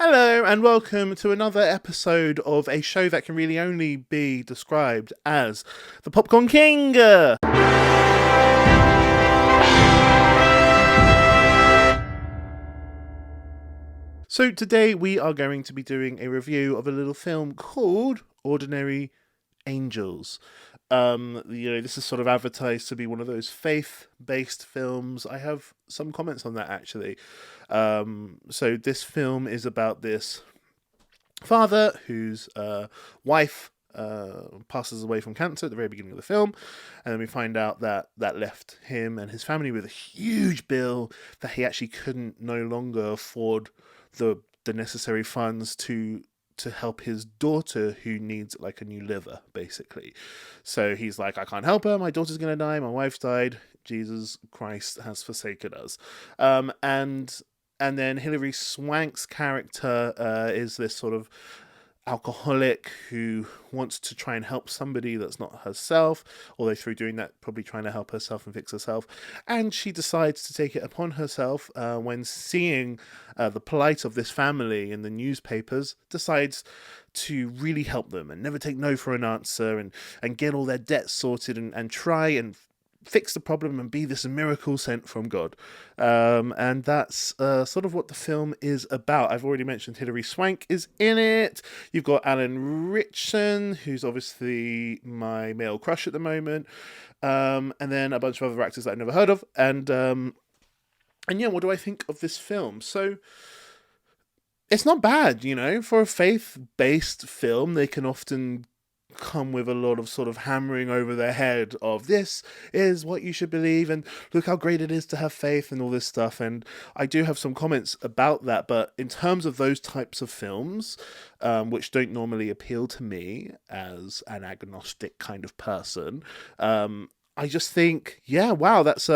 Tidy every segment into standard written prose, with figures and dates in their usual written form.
Hello and welcome to another episode of a show that can really only be described as the Popcorn King. So today we are going to be doing a review of a little film called Ordinary Angels. This is sort of advertised to be one of those faith-based films. I have some comments on that actually. So this film is about this father whose wife passes away from cancer at the very beginning of the film, and then we find out that left him and his family with a huge bill that he actually couldn't no longer afford the necessary funds to help his daughter who needs like a new liver, basically. So he's like, I can't help her, my daughter's gonna die, my wife's died, Jesus Christ has forsaken us. And then Hilary Swank's character is this sort of alcoholic who wants to try and help somebody that's not herself, although through doing that probably trying to help herself and fix herself. And she decides to take it upon herself when seeing the plight of this family in the newspapers, decides to really help them and never take no for an answer, and get all their debts sorted, and try and fix the problem and be this miracle sent from God. And that's sort of what the film is about. I've already mentioned Hilary Swank is in it. You've got Alan Ritchson, who's obviously my male crush at the moment. And then a bunch of other actors that I've never heard of. And yeah, what do I think of this film? So it's not bad, for a faith-based film. They can often come with a lot of sort of hammering over their head of this is what you should believe and look how great it is to have faith and all this stuff, and I do have some comments about that. But in terms of those types of films, which don't normally appeal to me as an agnostic kind of person, I just think, yeah, wow, that's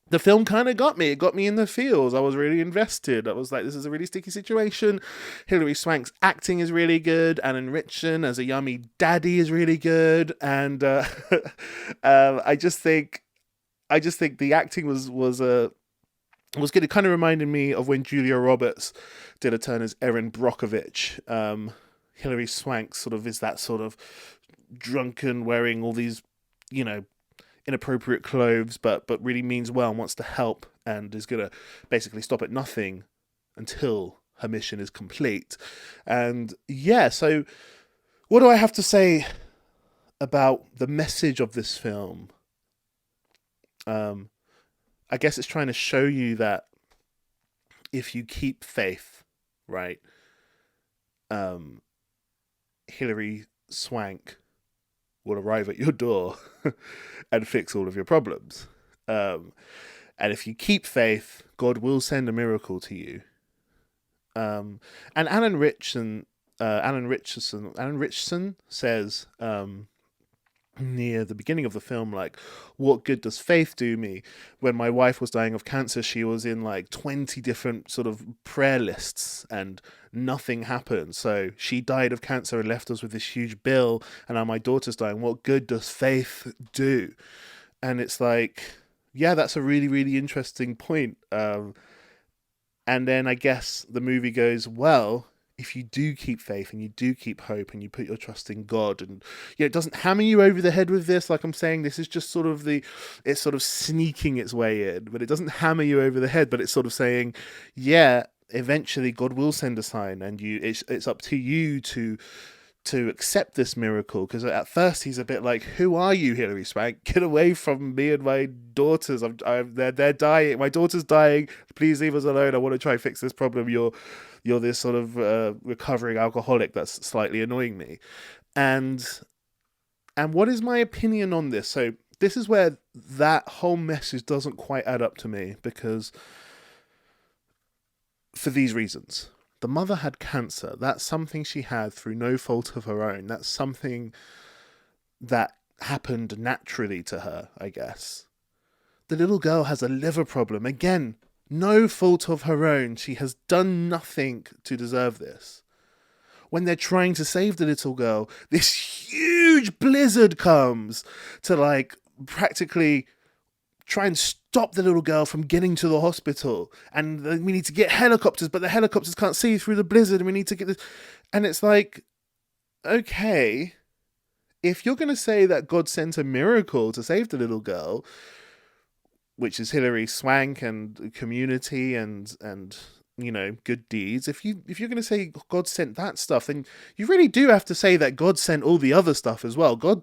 the film kind of got me. It got me in the feels. I was really invested. I was like, this is a really sticky situation. Hilary Swank's acting is really good. Alan Ritchson as a yummy daddy is really good. And I just think the acting was good. It kind of reminded me of when Julia Roberts did a turn as Erin Brockovich. Hilary Swank sort of is that sort of drunken, wearing all these, inappropriate clothes, but really means well and wants to help, and is going to basically stop at nothing until her mission is complete. And yeah, so what do I have to say about the message of this film? I guess it's trying to show you that if you keep faith, right, Hilary Swank will arrive at your door and fix all of your problems. And if you keep faith, God will send a miracle to you. And Alan Ritchson says near the beginning of the film, like, what good does faith do me? When my wife was dying of cancer, she was in like 20 different sort of prayer lists and nothing happened. So she died of cancer and left us with this huge bill, and now my daughter's dying. What good does faith do? And it's like, yeah, that's a really, really interesting point. And then I guess the movie goes, well, if you do keep faith and you do keep hope and you put your trust in God, and it doesn't hammer you over the head with this, like I'm saying, this is just sort of it's sort of sneaking its way in, but it doesn't hammer you over the head, but it's sort of saying, yeah, eventually God will send a sign, and it's up to you to accept this miracle. Because at first he's a bit like, who are you, Hilary Swank? Get away from me and my daughters. They're dying. My daughter's dying. Please leave us alone. I want to try and fix this problem. You're this sort of recovering alcoholic that's slightly annoying me. And what is my opinion on this? So this is where that whole message doesn't quite add up to me, because for these reasons. The mother had cancer. That's something she had through no fault of her own. That's something that happened naturally to her, I guess. The little girl has a liver problem. Again, no fault of her own. She has done nothing to deserve this. When they're trying to save the little girl, this huge blizzard comes to like practically try and stop the little girl from getting to the hospital, and we need to get helicopters, but the helicopters can't see through the blizzard, and we need to get this. And it's like, okay, if you're going to say that God sent a miracle to save the little girl, which is Hilary Swank and Community and good deeds, if you're going to say God sent that stuff, then you really do have to say that God sent all the other stuff as well. God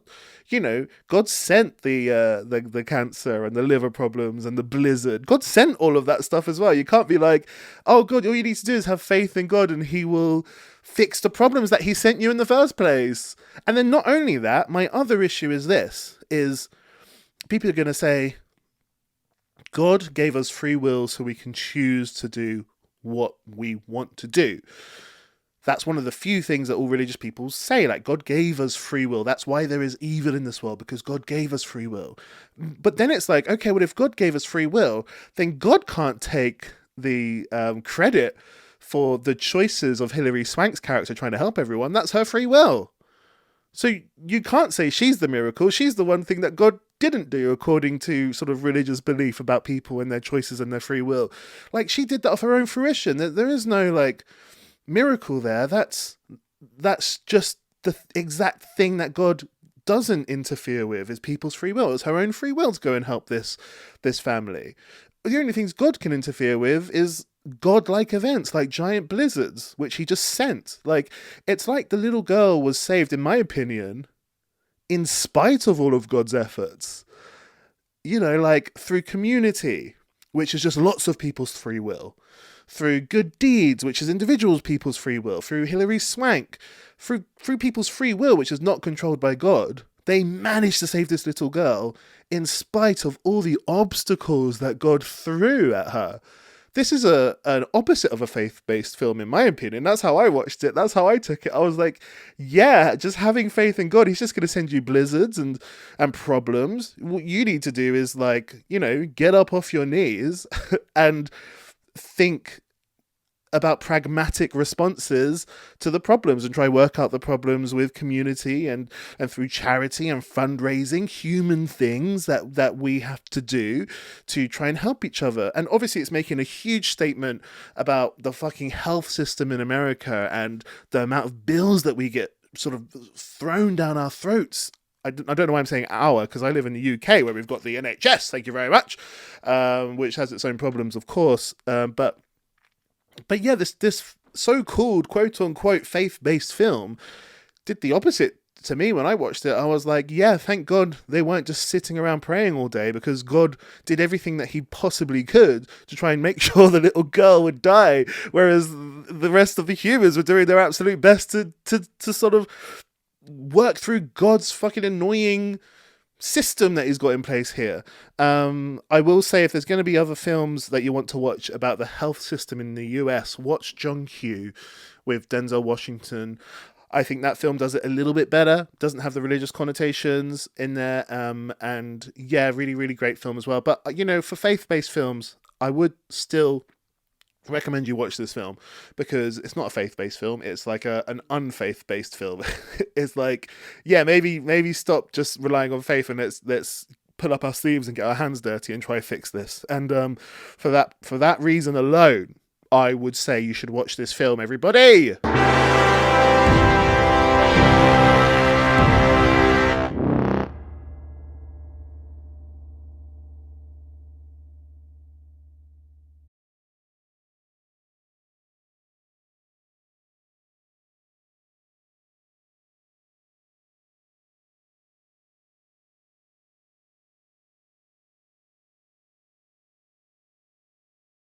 sent the cancer and the liver problems and the blizzard. God sent all of that stuff as well. You can't be like, oh God, all you need to do is have faith in God and he will fix the problems that he sent you in the first place. And then not only that, my other issue is people are going to say, God gave us free will so we can choose to do what we want to do. That's one of the few things that all religious people say, like, God gave us free will. That's why there is evil in this world, because God gave us free will. But then it's like, okay, well, if God gave us free will, then God can't take the credit for the choices of Hilary Swank's character trying to help everyone. That's her free will. So you can't say she's the miracle. She's the one thing that God didn't do according to sort of religious belief about people and their choices and their free will. Like, she did that of her own fruition. There is no like miracle there. That's just the exact thing that God doesn't interfere with, is people's free will. It's her own free will to go and help this family. The only things God can interfere with is godlike events like giant blizzards, which he just sent. Like, it's like the little girl was saved, in my opinion, in spite of all of God's efforts. Like through Community, which is just lots of people's free will. Through Good Deeds, which is individuals' people's free will. Through Hilary Swank, through people's free will, which is not controlled by God. They managed to save this little girl in spite of all the obstacles that God threw at her. This is an opposite of a faith-based film, in my opinion. That's how I watched it. That's how I took it. I was like, yeah, just having faith in God, he's just going to send you blizzards and problems. What you need to do is, like, get up off your knees and think about pragmatic responses to the problems and try work out the problems with community and through charity and fundraising, human things that we have to do to try and help each other. And obviously it's making a huge statement about the fucking health system in America and the amount of bills that we get sort of thrown down our throats. I don't know why I'm saying our, because I live in the UK where we've got the NHS, thank you very much, which has its own problems, of course. But yeah, this so-called quote-unquote faith-based film did the opposite to me when I watched it. I was like, yeah, thank God they weren't just sitting around praying all day, because God did everything that he possibly could to try and make sure the little girl would die, whereas the rest of the humans were doing their absolute best to sort of work through God's fucking annoying system that he's got in place here. I will say, if there's going to be other films that you want to watch about the health system in the US, watch John Q with Denzel Washington. I think that film does it a little bit better, doesn't have the religious connotations in there, and yeah, really, really great film as well. But, for faith-based films, I would still recommend you watch this film, because it's not a faith-based film, it's like an unfaith-based film. It's like, yeah, maybe stop just relying on faith and let's pull up our sleeves and get our hands dirty and try to fix this. And for that reason alone, I would say you should watch this film, everybody.